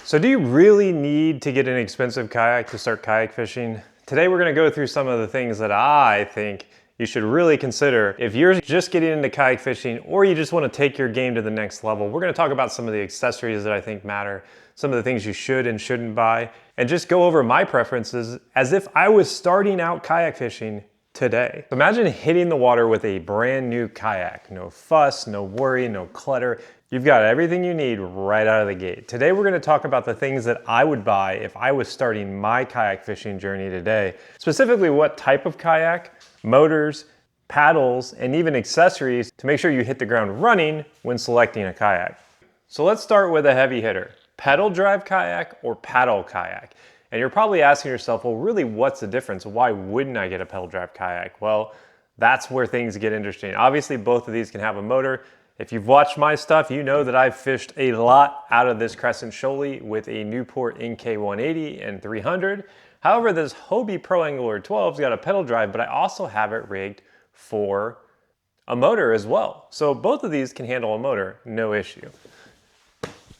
So do you really need to get an expensive kayak to start kayak fishing? Today we're going to go through some of the things that I think you should really consider if you're just getting into kayak fishing or you just want to take your game to the next level. We're going to talk about some of the accessories that I think matter, some of the things you should and shouldn't buy, and just go over my preferences as if I was starting out kayak fishing today. Imagine hitting the water with a brand new kayak. No fuss, no worry, no clutter. You've got everything you need right out of the gate. Today we're going to talk about the things that I would buy if I was starting my kayak fishing journey today. Specifically what type of kayak, motors, paddles, and even accessories to make sure you hit the ground running when selecting a kayak. So let's start with a heavy hitter. Pedal drive kayak or paddle kayak? And you're probably asking yourself, well, really, what's the difference? Why wouldn't I get a pedal drive kayak? Well, that's where things get interesting. Obviously, both of these can have a motor. If you've watched my stuff, you know that I've fished a lot out of this Crescent Shoalie with a Newport NK 180 and 300. However, this Hobie Pro Angler 12's got a pedal drive, but I also have it rigged for a motor as well. So both of these can handle a motor, no issue.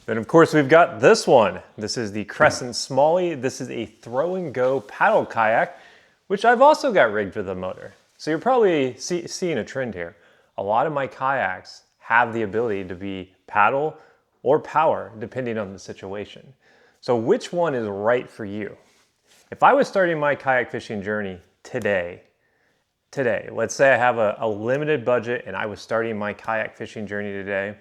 Then of course we've got this one. This is the Crescent Smallie. This is a throw and go paddle kayak, which I've also got rigged with a motor. So you're probably seeing a trend here. A lot of my kayaks have the ability to be paddle or power depending on the situation. So which one is right for you? If I was starting my kayak fishing journey today, let's say I have a limited budget and I was starting my kayak fishing journey today,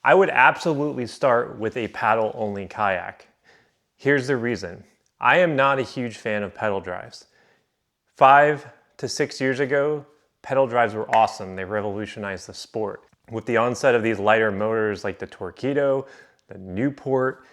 I would absolutely start with a paddle only kayak. Here's the reason. I am not a huge fan of pedal drives. 5 to 6 years ago, pedal drives were awesome. They revolutionized the sport. With the onset of these lighter motors like the Torqeedo, the Newport,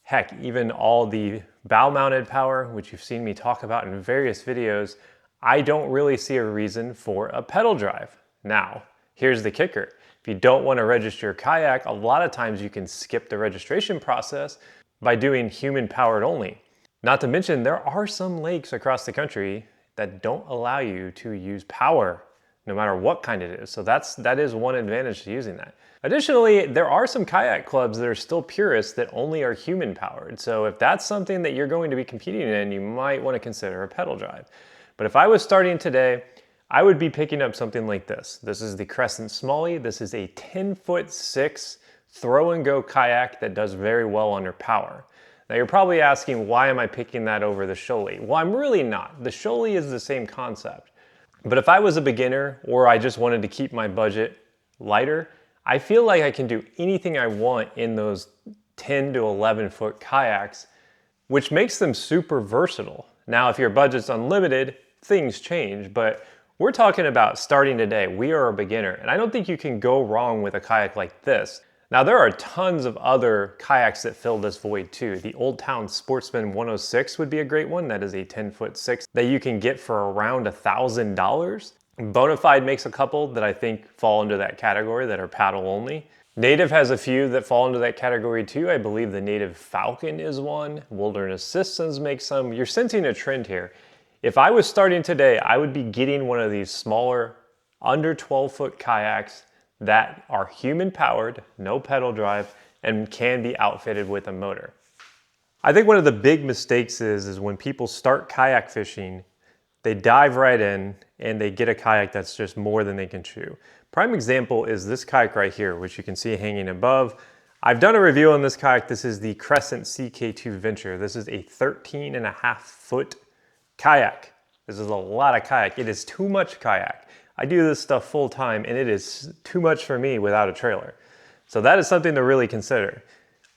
heck, even all the bow mounted power, which you've seen me talk about in various videos, I don't really see a reason for a pedal drive. Now, here's the kicker. If you don't want to register your kayak, a lot of times you can skip the registration process by doing human powered only. Not to mention, there are some lakes across the country that don't allow you to use power, no matter what kind it is. So that is one advantage to using that. Additionally, there are some kayak clubs that are still purists that only are human powered. So if that's something that you're going to be competing in, you might want to consider a pedal drive. But if I was starting today, I would be picking up something like this. This is the Crescent Smallie. This is a 10'6" throw and go kayak that does very well under power. Now you're probably asking, why am I picking that over the Shoalie? Well, I'm really not. The Shoalie is the same concept. But if I was a beginner or I just wanted to keep my budget lighter, I feel like I can do anything I want in those 10 to 11 foot kayaks, which makes them super versatile. Now, if your budget's unlimited, things change, but we're talking about starting today. We are a beginner, and I don't think you can go wrong with a kayak like this. Now, there are tons of other kayaks that fill this void too. The Old Town Sportsman 106 would be a great one. That is a 10'6" that you can get for around $1,000. Bonafide makes a couple that I think fall into that category that are paddle only. Native has a few that fall into that category too. I believe the Native Falcon is one. Wilderness Systems makes some. You're sensing a trend here. If I was starting today, I would be getting one of these smaller, under 12-foot kayaks that are human powered, no pedal drive, and can be outfitted with a motor. I think one of the big mistakes is when people start kayak fishing, they dive right in and they get a kayak that's just more than they can chew. Prime example is this kayak right here, which you can see hanging above. I've done a review on this kayak. This is the Crescent CK2 Venture. This is a 13.5-foot kayak. This is a lot of kayak. It is too much kayak. I do this stuff full time and it is too much for me without a trailer. So that is something to really consider.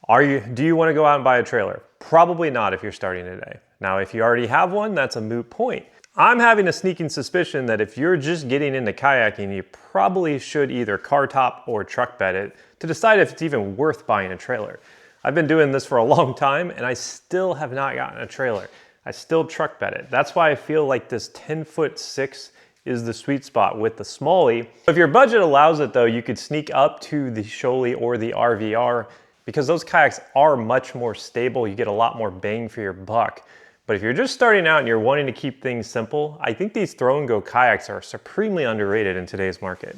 Do you want to go out and buy a trailer? Probably not if you're starting today. Now, if you already have one, that's a moot point. I'm having a sneaking suspicion that if you're just getting into kayaking, you probably should either car top or truck bed it to decide if it's even worth buying a trailer. I've been doing this for a long time and I still have not gotten a trailer. I still truck bed it. That's why I feel like this 10'6" is the sweet spot with the Smallie. If your budget allows it though, you could sneak up to the Shoalie or the RVR because those kayaks are much more stable. You get a lot more bang for your buck. But if you're just starting out and you're wanting to keep things simple, I think these throw and go kayaks are supremely underrated in today's market.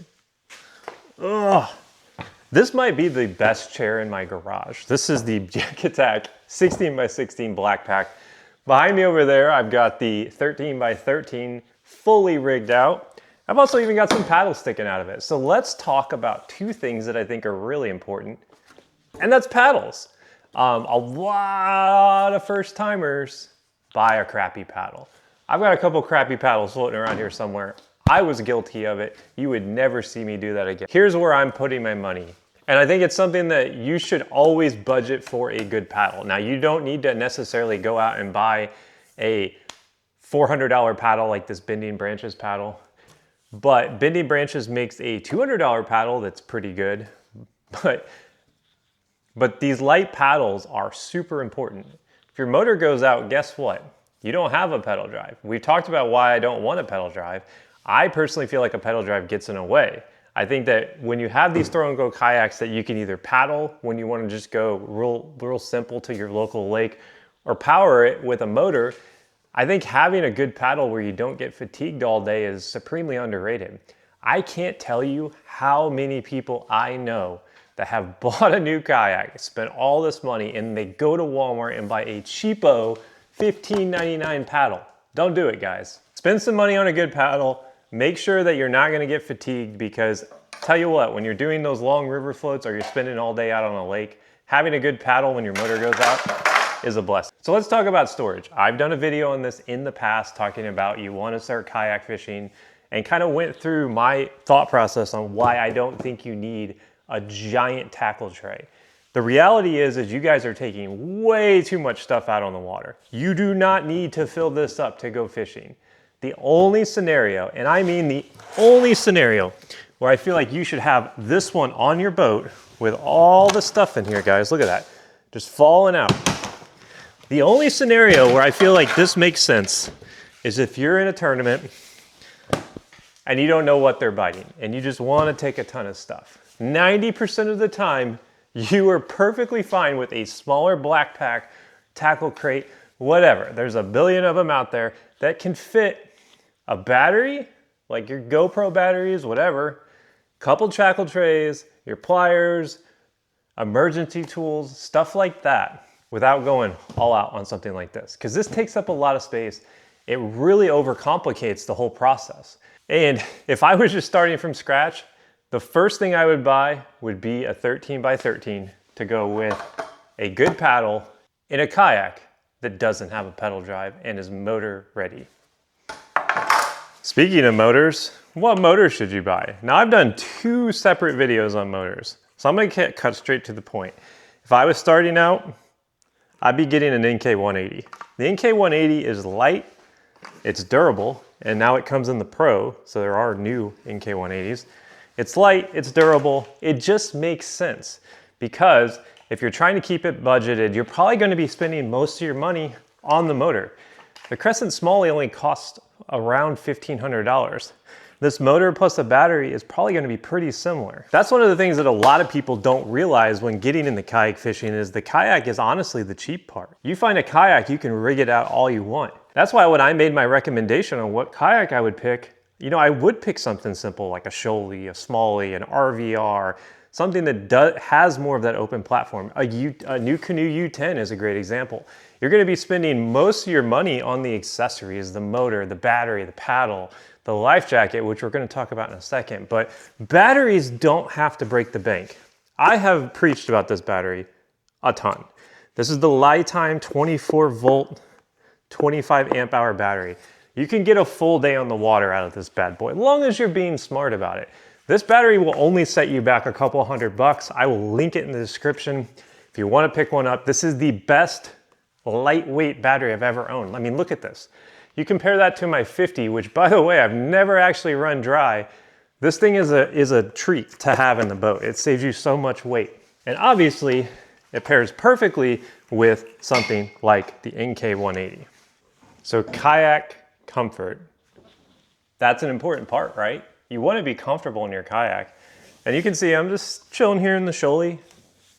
Ugh. This might be the best chair in my garage. This is the Kayak 16 by 16 black pack. Behind me over there, I've got the 13 by 13 fully rigged out. I've also even got some paddles sticking out of it. So let's talk about two things that I think are really important, and that's paddles. A lot of first timers buy a crappy paddle. I've got a couple crappy paddles floating around here somewhere. I was guilty of it. You would never see me do that again. Here's where I'm putting my money. And I think it's something that you should always budget for a good paddle. Now, you don't need to necessarily go out and buy a $400 paddle like this Bending Branches paddle, but Bending Branches makes a $200 paddle that's pretty good. But these light paddles are super important. If your motor goes out, guess what? You don't have a pedal drive. We've talked about why I don't want a pedal drive. I personally feel like a pedal drive gets in the way. I think that when you have these throw and go kayaks that you can either paddle when you want to just go real simple to your local lake, or power it with a motor, I think having a good paddle where you don't get fatigued all day is supremely underrated. I can't tell you how many people I know that have bought a new kayak, spent all this money, and they go to Walmart and buy a cheapo $15.99 paddle. Don't do it, guys. Spend some money on a good paddle. Make sure that you're not gonna get fatigued, because tell you what, when you're doing those long river floats or you're spending all day out on a lake, having a good paddle when your motor goes out is a blessing. So let's talk about storage. I've done a video on this in the past talking about you wanna start kayak fishing, and kind of went through my thought process on why I don't think you need a giant tackle tray. The reality is you guys are taking way too much stuff out on the water. You do not need to fill this up to go fishing. The only scenario, and I mean the only scenario, where I feel like you should have this one on your boat with all the stuff in here, guys, look at that, just falling out. The only scenario where I feel like this makes sense is if you're in a tournament and you don't know what they're biting and you just want to take a ton of stuff. 90% of the time, you are perfectly fine with a smaller black pack, tackle crate, whatever. There's a billion of them out there that can fit a battery, like your GoPro batteries, whatever, couple tackle trays, your pliers, emergency tools, stuff like that, without going all out on something like this. Because this takes up a lot of space. It really overcomplicates the whole process. And if I was just starting from scratch, the first thing I would buy would be a 13 by 13 to go with a good paddle in a kayak that doesn't have a pedal drive and is motor ready. Speaking of motors, what motor should you buy? Now, I've done 2 separate videos on motors, so I'm gonna cut straight to the point. If I was starting out, I'd be getting an NK180. The NK180 is light, it's durable, and now it comes in the Pro, so there are new NK180s. It's light, it's durable, it just makes sense, because if you're trying to keep it budgeted, you're probably gonna be spending most of your money on the motor. The Crescent Smalley only costs around $1,500. This motor plus a battery is probably gonna be pretty similar. That's one of the things that a lot of people don't realize when getting into kayak fishing is the kayak is honestly the cheap part. You find a kayak, you can rig it out all you want. That's why when I made my recommendation on what kayak I would pick, you know, I would pick something simple like a Shoaly, a Smalley, an RVR, something that has more of that open platform. A NuCanoe U10 is a great example. You're gonna be spending most of your money on the accessories, the motor, the battery, the paddle, the life jacket, which we're gonna talk about in a second, but batteries don't have to break the bank. I have preached about this battery a ton. This is the Lifetime 24 volt, 25 amp hour battery. You can get a full day on the water out of this bad boy, as long as you're being smart about it. This battery will only set you back a couple $100. I will link it in the description if you want to pick one up. This is the best lightweight battery I've ever owned. I mean, look at this. You compare that to my 50, which by the way, I've never actually run dry. This thing is a treat to have in the boat. It saves you so much weight. And obviously, it pairs perfectly with something like the NK180. So kayak comfort, that's an important part, right? You want to be comfortable in your kayak. And you can see I'm just chilling here in the Shoaly.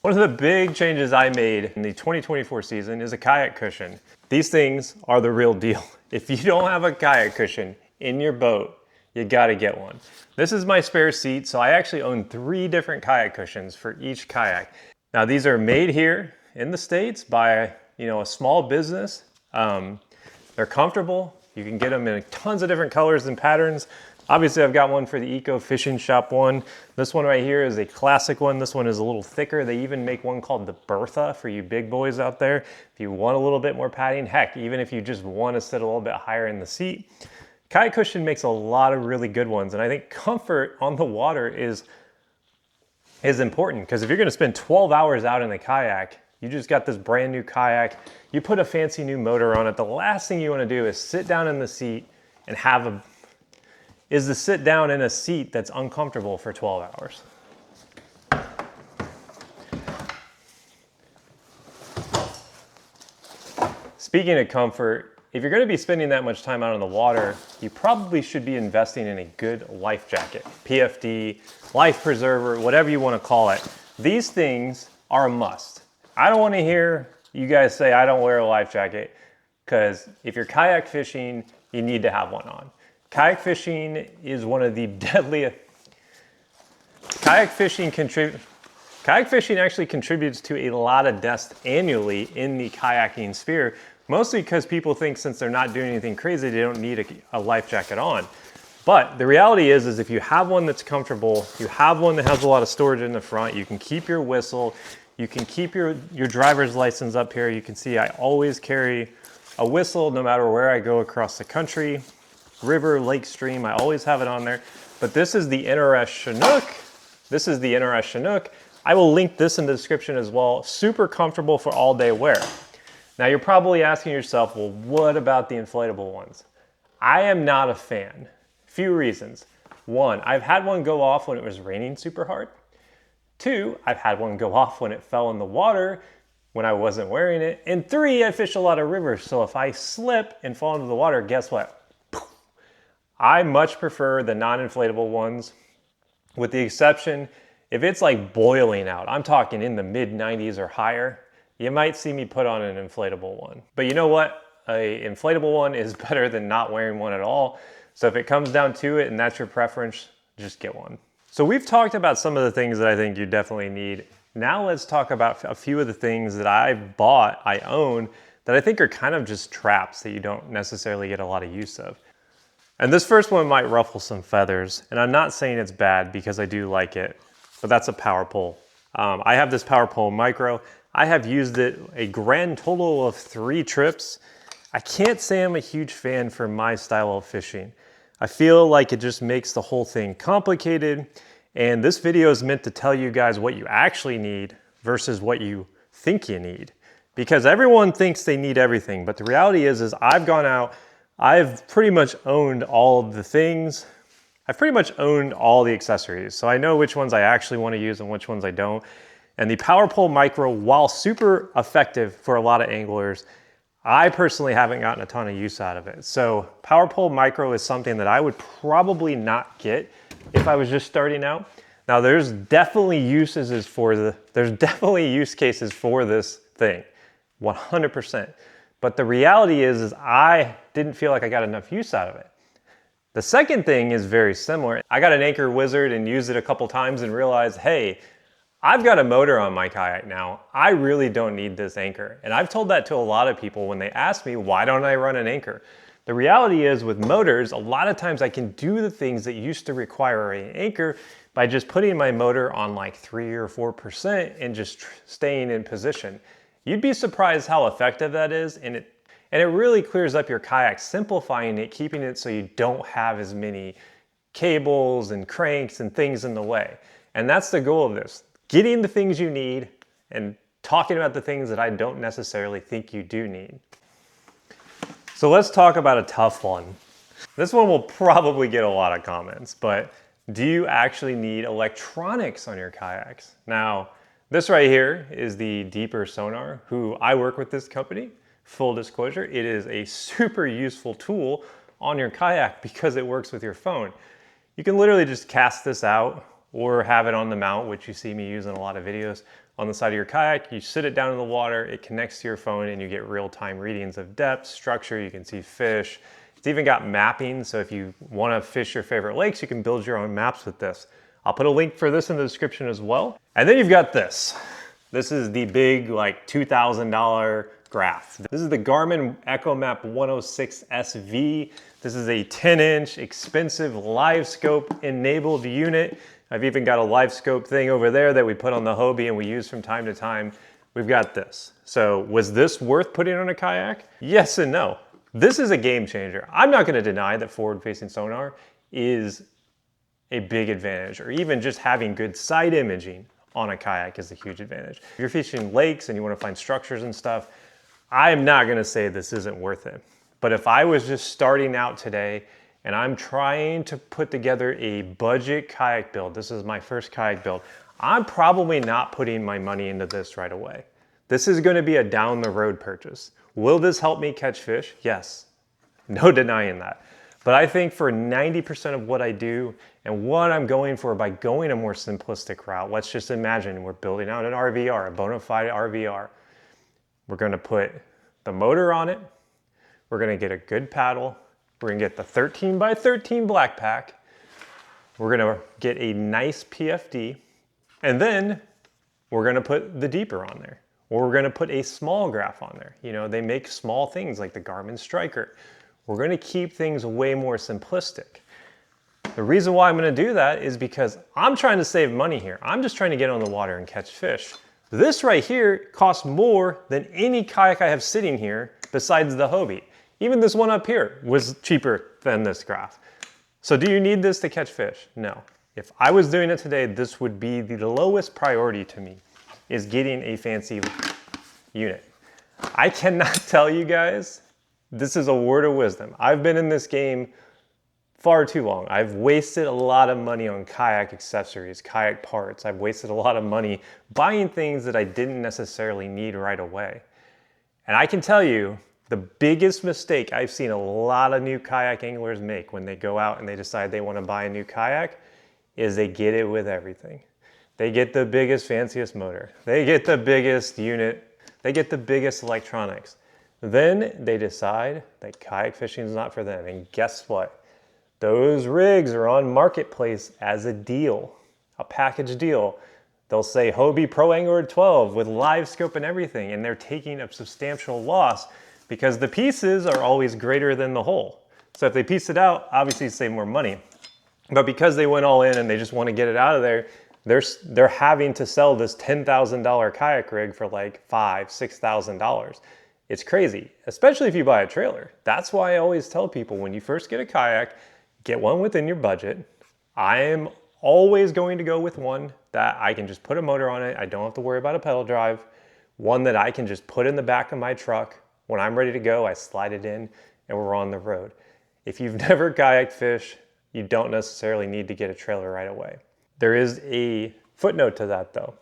One of the big changes I made in the 2024 season is a kayak cushion. These things are the real deal. If you don't have a kayak cushion in your boat, you gotta get one. This is my spare seat, so I actually own 3 different kayak cushions for each kayak. Now these are made here in the States by, a small business. They're comfortable. You can get them in tons of different colors and patterns. Obviously I've got one for the Eco Fishing Shop one. This one right here is a classic one. This one is a little thicker. They even make one called the Bertha for you big boys out there. If you want a little bit more padding, heck, even if you just want to sit a little bit higher in the seat. Kayak Cushion makes a lot of really good ones, and I think comfort on the water is important, because if you're gonna spend 12 hours out in the kayak, you just got this brand new kayak, you put a fancy new motor on it, the last thing you wanna do is sit down in the seat and sit down in a seat that's uncomfortable for 12 hours. Speaking of comfort, if you're gonna be spending that much time out on the water, you probably should be investing in a good life jacket, PFD, life preserver, whatever you wanna call it. These things are a must. I don't wanna hear you guys say, I don't wear a life jacket, because if you're kayak fishing, you need to have one on. Kayak fishing is one of the deadliest. Kayak fishing actually contributes to a lot of deaths annually in the kayaking sphere, mostly because people think since they're not doing anything crazy, they don't need a life jacket on. But the reality is if you have one that's comfortable, you have one that has a lot of storage in the front, you can keep your whistle, you can keep your driver's license up here. You can see I always carry a whistle no matter where I go across the country, river, lake, stream, I always have it on there. But this is the NRS Chinook. This is the NRS Chinook. I will link this in the description as well. Super comfortable for all day wear. Now you're probably asking yourself, well, what about the inflatable ones? I am not a fan. Few reasons. 1, I've had one go off when it was raining super hard. 2, I've had one go off when it fell in the water when I wasn't wearing it. And 3, I fish a lot of rivers, so if I slip and fall into the water, guess what? I much prefer the non-inflatable ones, with the exception, if it's like boiling out, I'm talking in the mid-90s or higher, you might see me put on an inflatable one. But you know what? An inflatable one is better than not wearing one at all. So if it comes down to it and that's your preference, just get one. So we've talked about some of the things that I think you definitely need. Now let's talk about a few of the things that I've bought, I own, that I think are kind of just traps that you don't necessarily get a lot of use of. And this first one might ruffle some feathers, and I'm not saying it's bad because I do like it, but that's a power pole. I have this power pole micro. I have used it a grand total of 3 trips. I can't say I'm a huge fan for my style of fishing. I feel like it just makes the whole thing complicated, and this video is meant to tell you guys what you actually need versus what you think you need. Because everyone thinks they need everything, but the reality is I've gone out, I've pretty much owned all of the things. I've pretty much owned all the accessories, so I know which ones I actually want to use and which ones I don't. And the Power Pole Micro, while super effective for a lot of anglers, I personally haven't gotten a ton of use out of it. So Power Pole Micro is something that I would probably not get if I was just starting out. Now there's definitely use cases for this thing, 100%. But the reality is I didn't feel like I got enough use out of it. The second thing is very similar. I got an Anchor Wizard and used it a couple times and realized, hey, I've got a motor on my kayak now. I really don't need this anchor. And I've told that to a lot of people when they ask me, why don't I run an anchor? The reality is with motors, a lot of times I can do the things that used to require an anchor by just putting my motor on like 3 or 4% and just staying in position. You'd be surprised how effective that is, and it really clears up your kayak, simplifying it, keeping it so you don't have as many cables and cranks and things in the way. And that's the goal of this. Getting the things you need and talking about the things that I don't necessarily think you do need. So let's talk about a tough one. This one will probably get a lot of comments, but do you actually need electronics on your kayaks? Now, this right here is the Deeper Sonar, who I work with this company. Full disclosure, it is a super useful tool on your kayak because it works with your phone. You can literally just cast this out or have it on the mount, which you see me use in a lot of videos, on the side of your kayak. You sit it down in the water, it connects to your phone, and you get real-time readings of depth, structure, you can see fish, It's even got mapping, so if you want to fish your favorite lakes, you can build your own maps with this. I'll put a link for this in the description as well. And then you've got this. This is the big like $2,000 graph. This is the Garmin EchoMap 106 SV. This is a 10-inch expensive live scope enabled unit. I've even got a live scope thing over there that we put on the Hobie and we use from time to time. We've got this. So was this worth putting on a kayak? Yes and no. This is a game changer. I'm not going to deny that forward-facing sonar is a big advantage, or even just having good side imaging on a kayak is a huge advantage. If you're fishing lakes and you want to find structures and stuff, I'm not going to say this isn't worth it. But if I was just starting out today and I'm trying to put together a budget kayak build, this is my first kayak build, I'm probably not putting my money into this right away. This is going to be a down the road purchase. Will this help me catch fish? Yes, no denying that. But I think for 90% of what I do and what I'm going for by going a more simplistic route, let's just imagine we're building out an RVR, a bona fide RVR. We're going to put the motor on it. We're going to get a good paddle. We're going to get the 13x13 black pack. We're going to get a nice PFD. And then we're going to put the deeper on there. Or we're going to put a small graph on there. You know, they make small things like the Garmin Striker. We're going to keep things way more simplistic. The reason why I'm going to do that is because I'm trying to save money here. I'm just trying to get on the water and catch fish. This right here costs more than any kayak I have sitting here besides the Hobie. Even this one up here was cheaper than this graph. So do you need this to catch fish? No. If I was doing it today, this would be the lowest priority to me, is getting a fancy unit. I cannot tell you guys, this is a word of wisdom. I've been in this game far too long. I've wasted a lot of money on kayak accessories, kayak parts. I've wasted a lot of money buying things that I didn't necessarily need right away. And I can tell you, the biggest mistake I've seen a lot of new kayak anglers make when they go out and they decide they want to buy a new kayak is they get it with everything. They get the biggest, fanciest motor. They get the biggest unit. They get the biggest electronics. Then they decide that kayak fishing is not for them. And guess what? Those rigs are on Marketplace as a deal, a package deal. They'll say Hobie Pro Angler 12 with live scope and everything, and they're taking a substantial loss because the pieces are always greater than the whole. So if they piece it out, obviously save more money. But because they went all in and they just want to get it out of there, they're having to sell this $10,000 kayak rig for like $5,000, $6,000. It's crazy, especially if you buy a trailer. That's why I always tell people when you first get a kayak, get one within your budget. I am always going to go with one that I can just put a motor on it. I don't have to worry about a pedal drive. One that I can just put in the back of my truck. When I'm ready to go, I slide it in and we're on the road. If you've never kayak fished, you don't necessarily need to get a trailer right away. There is a footnote to that though.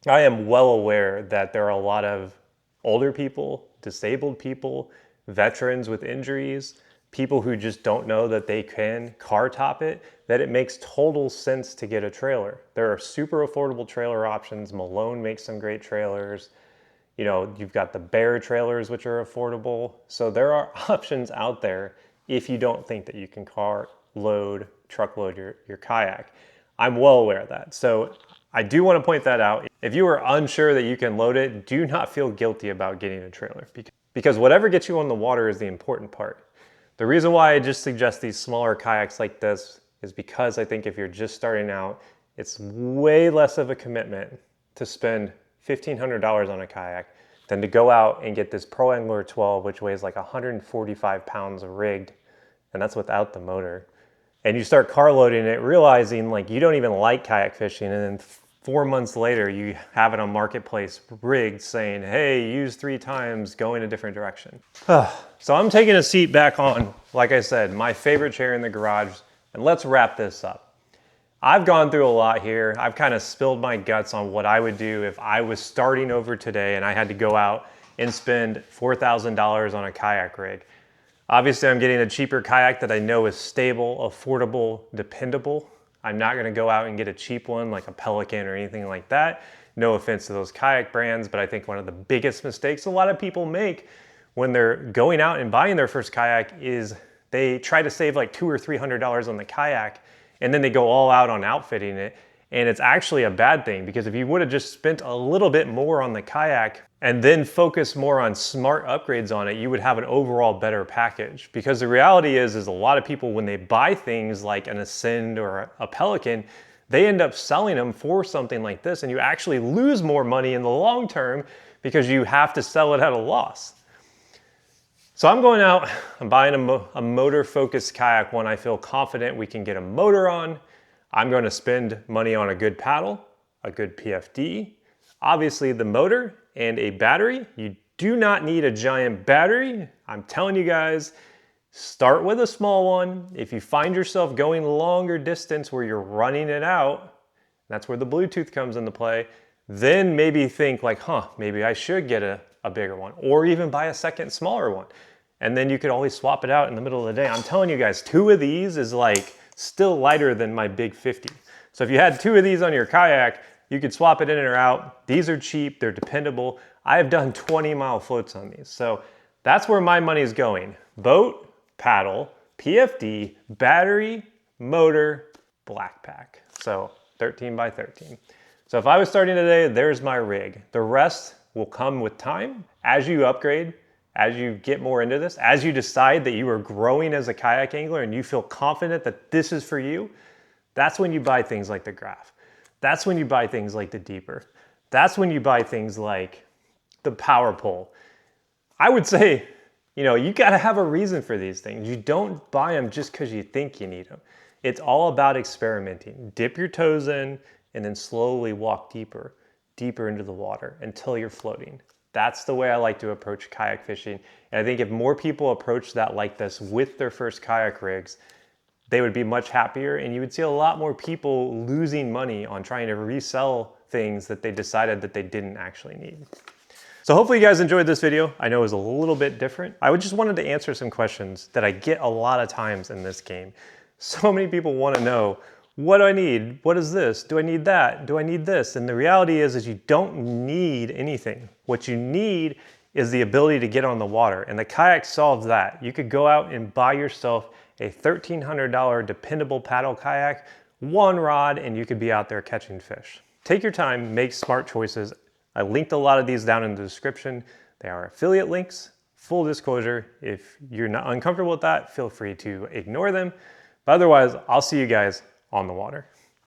I am well aware that there are a lot of older people, disabled people, veterans with injuries, people who just don't know that they can car top it, that it makes total sense to get a trailer. There are super affordable trailer options. Malone makes some great trailers. You know, you've got the Bear trailers, which are affordable. So there are options out there if you don't think that you can car load, truckload your kayak. I'm well aware of that. So I do want to point that out. If you are unsure that you can load it, do not feel guilty about getting a trailer because whatever gets you on the water is the important part. The reason why I just suggest these smaller kayaks like this is because I think if you're just starting out, it's way less of a commitment to spend $1,500 on a kayak than to go out and get this Pro Angler 12, which weighs like 145 pounds rigged, and that's without the motor. And you start car loading it, realizing like you don't even like kayak fishing, and then 4 months later you have it on Marketplace rigged saying, hey, use 3 times, go in a different direction. So I'm taking a seat back on, like I said, my favorite chair in the garage, and let's wrap this up. I've gone through a lot here. I've kind of spilled my guts on what I would do if I was starting over today and I had to go out and spend $4,000 on a kayak rig. Obviously, I'm getting a cheaper kayak that I know is stable, affordable, dependable. I'm not gonna go out and get a cheap one like a Pelican or anything like that. No offense to those kayak brands, but I think one of the biggest mistakes a lot of people make when they're going out and buying their first kayak is They try to save like $200 or $300 on the kayak, and then they go all out on outfitting it. And it's actually a bad thing, because if you would have just spent a little bit more on the kayak and then focus more on smart upgrades on it, you would have an overall better package. Because the reality is a lot of people, when they buy things like an Ascend or a Pelican, they end up selling them for something like this, and you actually lose more money in the long term because you have to sell it at a loss. So I'm going out, I'm buying a motor-focused kayak, one I feel confident we can get a motor on. I'm going to spend money on a good paddle, a good PFD, obviously the motor, and a battery. You do not need a giant battery. I'm telling you guys, start with a small one. If you find yourself going longer distance where you're running it out, that's where the Bluetooth comes into play, then maybe think like, maybe I should get a bigger one, or even buy a second smaller one. And then you could always swap it out in the middle of the day. I'm telling you guys, 2 of these is like still lighter than my big 50. So if you had 2 of these on your kayak, you could swap it in or out. These are cheap, they're dependable. I have done 20-mile floats on these. So that's where my money is going. Boat, paddle, PFD, battery, motor, black pack. So 13 by 13. So if I was starting today, there's my rig. The rest will come with time. As you upgrade, as you get more into this, as you decide that you are growing as a kayak angler and you feel confident that this is for you, that's when you buy things like the Graph. That's when you buy things like the Deeper. That's when you buy things like the Power Pole. I would say, you gotta have a reason for these things. You don't buy them just because you think you need them. It's all about experimenting. Dip your toes in and then slowly walk deeper into the water until you're floating. That's the way I like to approach kayak fishing. And I think if more people approach that like this with their first kayak rigs, they would be much happier, and you would see a lot more people losing money on trying to resell things that they decided that they didn't actually need. So hopefully you guys enjoyed this video. I know it was a little bit different. I just wanted to answer some questions that I get a lot of times in this game. So many people want to know, what do I need? What is this? Do I need that? Do I need this? And the reality is you don't need anything. What you need is the ability to get on the water, and the kayak solves that. You could go out and buy yourself a $1,300 dependable paddle kayak, 1 rod, and you could be out there catching fish. Take your time, make smart choices. I linked a lot of these down in the description. They are affiliate links. Full disclosure, if you're not uncomfortable with that, feel free to ignore them. But otherwise, I'll see you guys on the water.